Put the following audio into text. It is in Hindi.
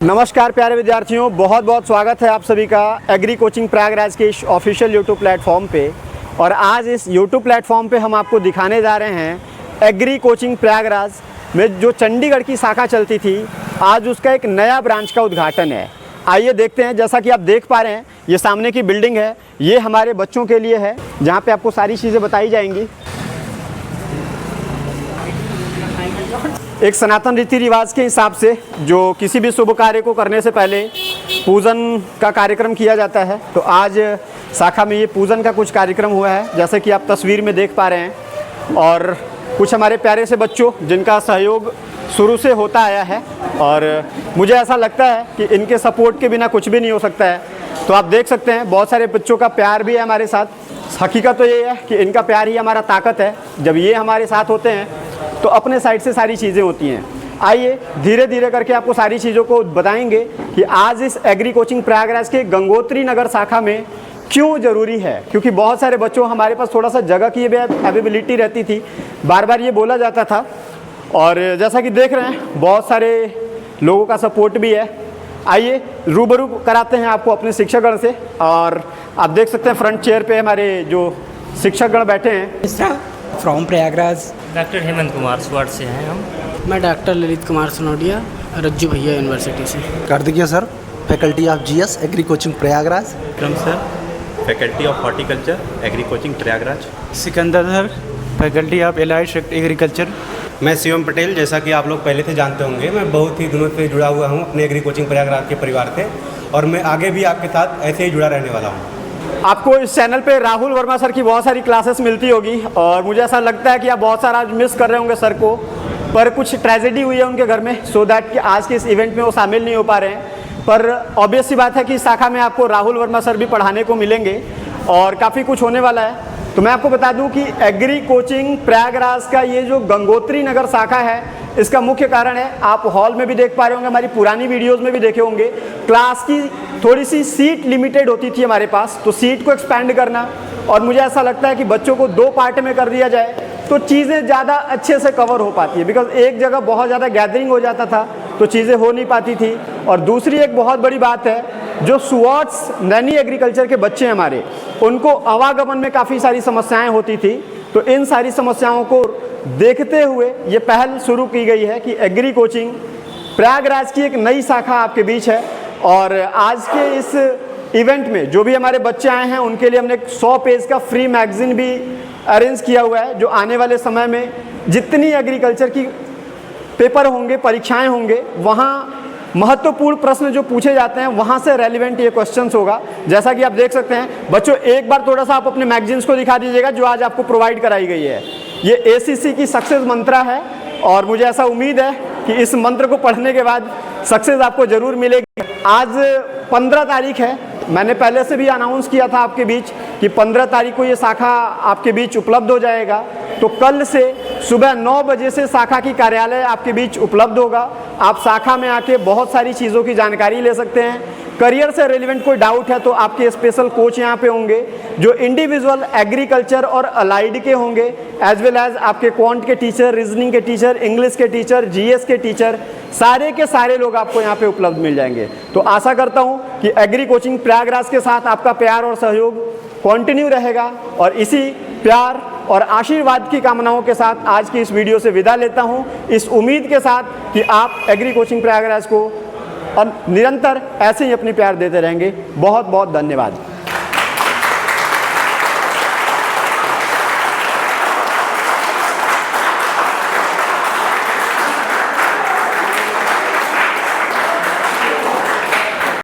नमस्कार प्यारे विद्यार्थियों, बहुत बहुत स्वागत है आप सभी का एग्री कोचिंग प्रयागराज के इस ऑफिशियल यूट्यूब प्लेटफॉर्म पे। और आज इस यूट्यूब प्लेटफॉर्म पे हम आपको दिखाने जा रहे हैं एग्री कोचिंग प्रयागराज में जो चंडीगढ़ की शाखा चलती थी, आज उसका एक नया ब्रांच का उद्घाटन है। आइए देखते हैं। जैसा कि आप देख पा रहे हैं, ये सामने की बिल्डिंग है, ये हमारे बच्चों के लिए है, जहाँ पर आपको सारी चीज़ें बताई जाएंगी। एक सनातन रीति रिवाज के हिसाब से जो किसी भी शुभ कार्य को करने से पहले पूजन का कार्यक्रम किया जाता है, तो आज शाखा में ये पूजन का कुछ कार्यक्रम हुआ है, जैसे कि आप तस्वीर में देख पा रहे हैं। और कुछ हमारे प्यारे से बच्चों जिनका सहयोग शुरू से होता आया है, और मुझे ऐसा लगता है कि इनके सपोर्ट के बिना कुछ भी नहीं हो सकता है। तो आप देख सकते हैं बहुत सारे बच्चों का प्यार भी है हमारे साथ। हकीकत तो ये है कि इनका प्यार ही हमारा ताकत है। जब ये हमारे साथ होते हैं तो अपने साइड से सारी चीज़ें होती हैं। आइए धीरे धीरे करके आपको सारी चीज़ों को बताएंगे कि आज इस एग्री कोचिंग प्रयागराज के गंगोत्री नगर शाखा में क्यों ज़रूरी है। क्योंकि बहुत सारे बच्चों, हमारे पास थोड़ा सा जगह की अवेलेबिलिटी रहती थी, बार बार ये बोला जाता था। और जैसा कि देख रहे हैं बहुत सारे लोगों का सपोर्ट भी है। आइए रूबरू कराते हैं आपको अपने शिक्षकगण से। और आप देख सकते हैं फ्रंट चेयर पे हमारे जो शिक्षकगण बैठे हैं। फ्रॉम प्रयागराज डॉक्टर हेमंत कुमार स्वाट से हैं हम। मैं डॉक्टर ललित कुमार सनोडिया, रज्जू भैया यूनिवर्सिटी से। Kartikeya sir, faculty of GS agree coaching Prayagraj. Vikram sir, faculty of horticulture agree coaching Prayagraj. Sikandar sir, faculty of allied agriculture. मैं शिवम पटेल, जैसा कि आप लोग पहले से जानते होंगे, मैं बहुत ही दिनों से जुड़ा हुआ हूँ अपने एग्री कोचिंग प्रयागराज के परिवार से, और मैं आगे भी आपके साथ ऐसे ही जुड़ा रहने वाला हूँ। आपको इस चैनल पे राहुल वर्मा सर की बहुत सारी क्लासेस मिलती होगी, और मुझे ऐसा लगता है कि आप बहुत सारा मिस कर रहे होंगे सर को। पर कुछ ट्रेजेडी हुई है उनके घर में, सो दैट कि आज के इस इवेंट में वो शामिल नहीं हो पा रहे हैं। पर ऑब्वियस सी बात है कि इस शाखा में आपको राहुल वर्मा सर भी पढ़ाने को मिलेंगे और काफ़ी कुछ होने वाला है। तो मैं आपको बता दूं कि एग्री कोचिंग प्रयागराज का ये जो गंगोत्री नगर शाखा है, इसका मुख्य कारण है, आप हॉल में भी देख पा रहे होंगे, हमारी पुरानी वीडियोस में भी देखे होंगे, क्लास की थोड़ी सी सीट लिमिटेड होती थी हमारे पास। तो सीट को एक्सपैंड करना, और मुझे ऐसा लगता है कि बच्चों को 2 पार्ट में कर दिया जाए तो चीज़ें ज़्यादा अच्छे से कवर हो पाती है। बिकॉज एक जगह बहुत ज़्यादा गैदरिंग हो जाता था तो चीज़ें हो नहीं पाती थी। और दूसरी एक बहुत बड़ी बात है, जो स्वाट्स नैनी एग्रीकल्चर के बच्चे हमारे, उनको आवागमन में काफ़ी सारी समस्याएं होती थी। तो इन सारी समस्याओं को देखते हुए ये पहल शुरू की गई है कि एग्री कोचिंग प्रयागराज की एक नई शाखा आपके बीच है। और आज के इस इवेंट में जो भी हमारे बच्चे आए हैं, उनके लिए हमने 100 पेज का फ्री मैगजीन भी अरेंज किया हुआ है, जो आने वाले समय में जितनी एग्रीकल्चर की पेपर होंगे, परीक्षाएं होंगे, वहाँ महत्वपूर्ण प्रश्न जो पूछे जाते हैं वहाँ से रेलिवेंट ये क्वेश्चंस होगा। जैसा कि आप देख सकते हैं बच्चों, एक बार थोड़ा सा आप अपने मैगजीन्स को दिखा दीजिएगा जो आज आपको प्रोवाइड कराई गई है। ये एसीसी की सक्सेस मंत्रा है, और मुझे ऐसा उम्मीद है कि इस मंत्र को पढ़ने के बाद सक्सेस आपको जरूर मिलेगी। आज 15 तारीख है, मैंने पहले से भी अनाउंस किया था आपके बीच कि 15 तारीख को ये शाखा आपके बीच उपलब्ध हो जाएगा। तो कल से सुबह 9 बजे से शाखा की कार्यालय आपके बीच उपलब्ध होगा। आप शाखा में आके बहुत सारी चीज़ों की जानकारी ले सकते हैं। करियर से रिलेवेंट कोई डाउट है तो आपके स्पेशल कोच यहाँ पे होंगे, जो इंडिविजुअल एग्रीकल्चर और अलाइड के होंगे, एज वेल एज आपके क्वांट के टीचर, रीजनिंग के टीचर, इंग्लिश के टीचर, जीएस के टीचर, सारे के सारे लोग आपको यहाँ पे उपलब्ध मिल जाएंगे। तो आशा करता हूँ कि एग्री कोचिंग प्रयागराज के साथ आपका प्यार और सहयोग कंटिन्यू रहेगा। और इसी प्यार और आशीर्वाद की कामनाओं के साथ आज की इस वीडियो से विदा लेता हूँ, इस उम्मीद के साथ कि आप एग्री कोचिंग प्रयागराज को और निरंतर ऐसे ही अपनी प्यार देते रहेंगे। बहुत बहुत धन्यवाद।